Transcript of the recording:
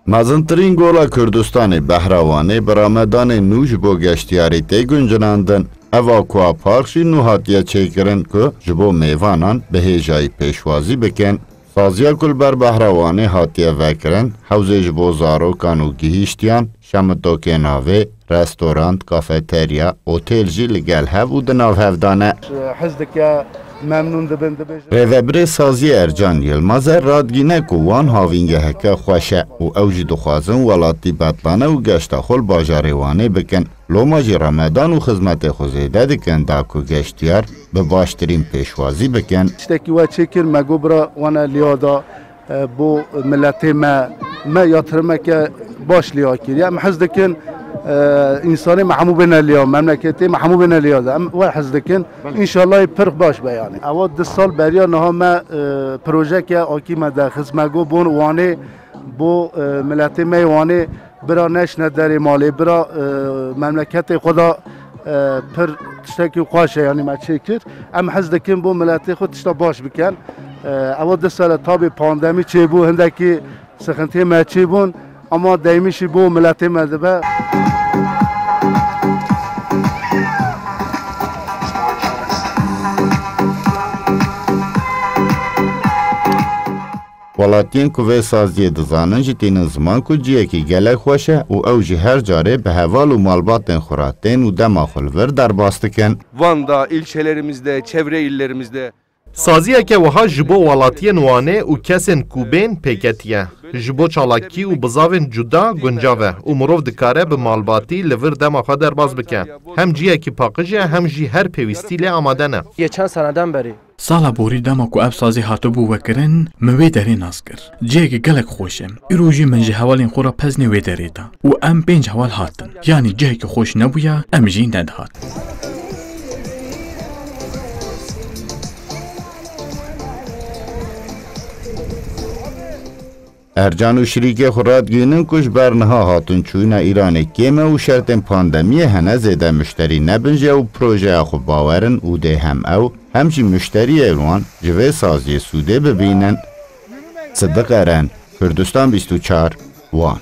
مزنترین گولا کردستان بهروانی برامدان نوش بو گشتیاری تی گنجناندن اواکوا پارکشی نوحاتیه چیکرن که جبو میوانان به هیجای پیشوازی بکن سازیا کل بر بهروانی هاتیه وکرن حوزه جبو زاروکان و گیهیشتیان شمتو که ناوه رستورانت، کافتریا، اوتیل جی لگل هف و دناو هفدانه ممنون دبن ریوبر سازی ارجان یلمازه رادگینه که وان هاوینگه هکه خوشه و اوجی دخوازن ولاتی بطلانه و گشتا خول باجاریوانه بکن لوماجی رمضان و خدمت خوزیده دکن دا که گشتیار به باشترین پیشوازی بکن اشتاکی و چکر مگو برا وانا لیادا بو ملتی ما یاترمه که باش لیا کری ام حز دکن انسانی محمو بنا لیا مملکتی محمو بنا لیا ده ام حز دکن انشالله پرخ باش بیانی اول 10 سال بریا نها ما پروژه که آکی ما در خدمتگو بون وانه بو ملتی ما وانه برا نشنه داری مالی برا مملکت خدا پر تشتکی قاشه یعنی ما چکر ام حز دکن بو ملتی خود تشتا باش بکن اول 10 سال تابی پاندمی چه بو هندکی سخنتی ما چه بون اما دایمیشی بو ملتی مدبه ولاتین کوه سازی دزانن جتین زمان کو جیه کی گله خوشه و او جی هر جاره به هوال و مالباتن خوراتین و دماخل ور در باستکن Van'da, ilçelerimizde, çevre illerimizde سازیه که وها جبو ولاتی نوانه و کسین کوبین پیکتیه جبو چالاکی و بزاوین جدا گنجاوه و مروف دکاره به مالباتی لور دما خواه در باز بکن هم جیه کی پاقجه هم جی هر پیوستی لی آماده نه چند سندن بری سالا بوری دما کو اب سازی هاتو بو وکرن موی دری ناز کر جیه گلک خوشم ایروژی من جی حوالین خورا پزنی وی دری دا و ام 5 حوال هاتن یعنی جیه که خوش نبویا ام جی ند هات ارجان و شریک خوراد گینن کش برنها هاتون چوین ایران کیمه و شرط پاندمی هنه زیده مشتری نبنجه و پروژه خو باورن او ده هم او همچی مشتری ایوان جوه سازی سوده ببینن صدق ارن کردستان 24 وان